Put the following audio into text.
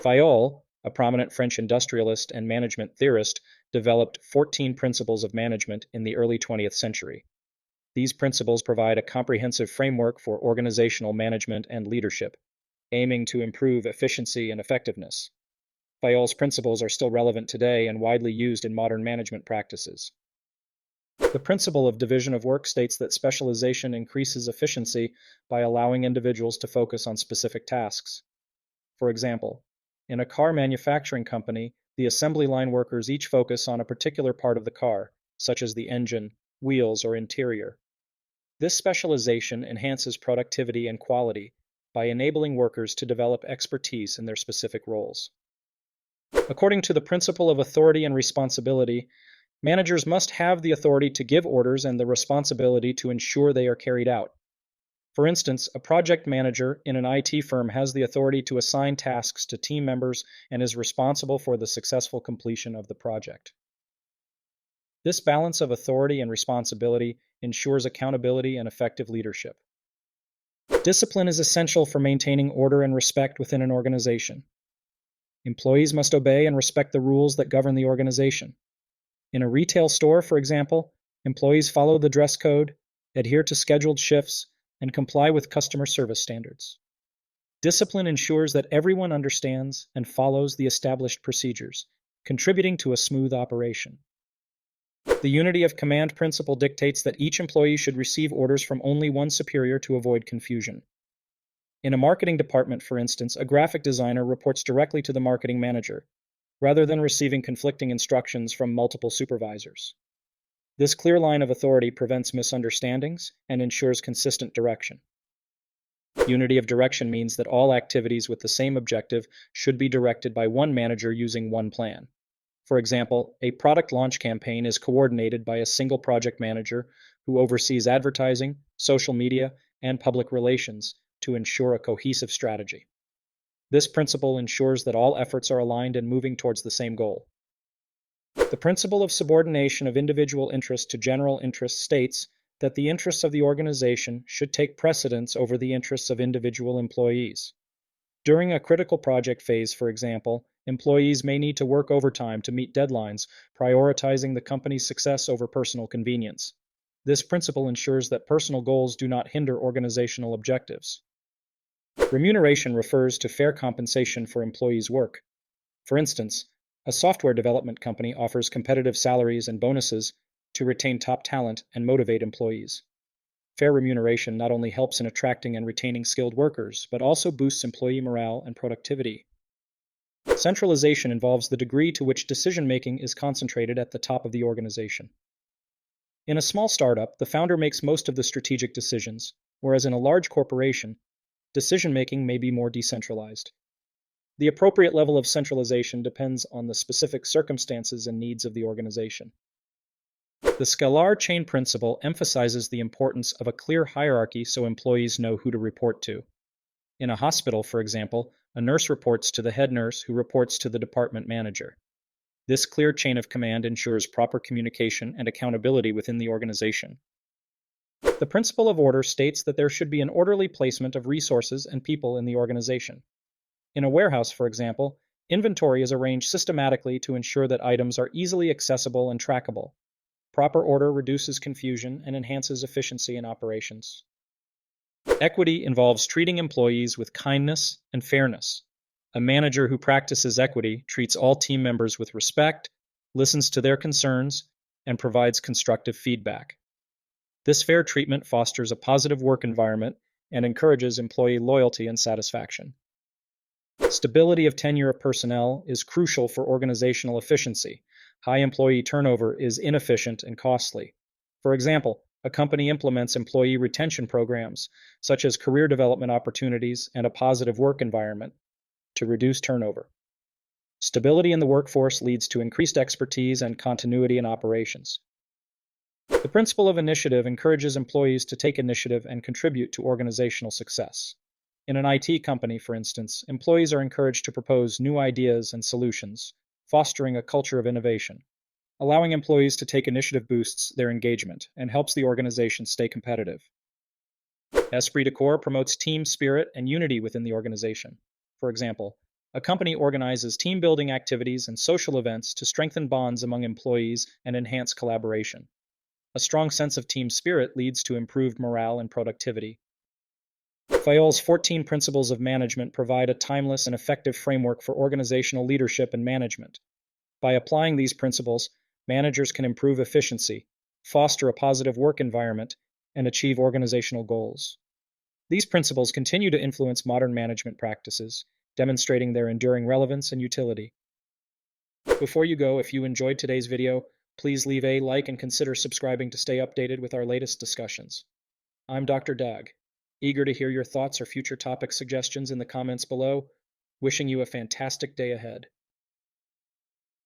Fayol, a prominent French industrialist and management theorist, developed 14 principles of management in the early 20th century. These principles provide a comprehensive framework for organizational management and leadership, aiming to improve efficiency and effectiveness. Fayol's principles are still relevant today and widely used in modern management practices. The principle of division of work states that specialization increases efficiency by allowing individuals to focus on specific tasks. For example, in a car manufacturing company, the assembly line workers each focus on a particular part of the car, such as the engine, wheels, or interior. This specialization enhances productivity and quality by enabling workers to develop expertise in their specific roles. According to the principle of authority and responsibility, managers must have the authority to give orders and the responsibility to ensure they are carried out. For instance, a project manager in an IT firm has the authority to assign tasks to team members and is responsible for the successful completion of the project. This balance of authority and responsibility ensures accountability and effective leadership. Discipline is essential for maintaining order and respect within an organization. Employees must obey and respect the rules that govern the organization. In a retail store, for example, employees follow the dress code, adhere to scheduled shifts, and comply with customer service standards. Discipline ensures that everyone understands and follows the established procedures, contributing to a smooth operation. The unity of command principle dictates that each employee should receive orders from only one superior to avoid confusion. In a marketing department, for instance, a graphic designer reports directly to the marketing manager, rather than receiving conflicting instructions from multiple supervisors. This clear line of authority prevents misunderstandings and ensures consistent direction. Unity of direction means that all activities with the same objective should be directed by one manager using one plan. For example, a product launch campaign is coordinated by a single project manager who oversees advertising, social media, and public relations to ensure a cohesive strategy. This principle ensures that all efforts are aligned and moving towards the same goal. The principle of subordination of individual interests to general interests states that the interests of the organization should take precedence over the interests of individual employees. During a critical project phase, for example, employees may need to work overtime to meet deadlines, prioritizing the company's success over personal convenience. This principle ensures that personal goals do not hinder organizational objectives. Remuneration refers to fair compensation for employees' work. For instance, a software development company offers competitive salaries and bonuses to retain top talent and motivate employees. Fair remuneration not only helps in attracting and retaining skilled workers, but also boosts employee morale and productivity. Centralization involves the degree to which decision-making is concentrated at the top of the organization. In a small startup, the founder makes most of the strategic decisions, whereas in a large corporation, decision-making may be more decentralized. The appropriate level of centralization depends on the specific circumstances and needs of the organization. The Scalar Chain principle emphasizes the importance of a clear hierarchy so employees know who to report to. In a hospital, for example, a nurse reports to the head nurse who reports to the department manager. This clear chain of command ensures proper communication and accountability within the organization. The principle of order states that there should be an orderly placement of resources and people in the organization. In a warehouse, for example, inventory is arranged systematically to ensure that items are easily accessible and trackable. Proper order reduces confusion and enhances efficiency in operations. Equity involves treating employees with kindness and fairness. A manager who practices equity treats all team members with respect, listens to their concerns, and provides constructive feedback. This fair treatment fosters a positive work environment and encourages employee loyalty and satisfaction. Stability of tenure of personnel is crucial for organizational efficiency. High employee turnover is inefficient and costly. For example, a company implements employee retention programs, such as career development opportunities and a positive work environment, to reduce turnover. Stability in the workforce leads to increased expertise and continuity in operations. The principle of initiative encourages employees to take initiative and contribute to organizational success. In an IT company, for instance, employees are encouraged to propose new ideas and solutions, fostering a culture of innovation. Allowing employees to take initiative boosts their engagement and helps the organization stay competitive. Esprit de Corps promotes team spirit and unity within the organization. For example, A company organizes team building activities and social events to strengthen bonds among employees and enhance collaboration. A strong sense of team spirit leads to improved morale and productivity. Fayol's 14 Principles of Management provide a timeless and effective framework for organizational leadership and management. By applying these principles, managers can improve efficiency, foster a positive work environment, and achieve organizational goals. These principles continue to influence modern management practices, demonstrating their enduring relevance and utility. Before you go, if you enjoyed today's video, please leave a like and consider subscribing to stay updated with our latest discussions. I'm Dr. Dag, eager to hear your thoughts or future topic suggestions in the comments below, wishing you a fantastic day ahead.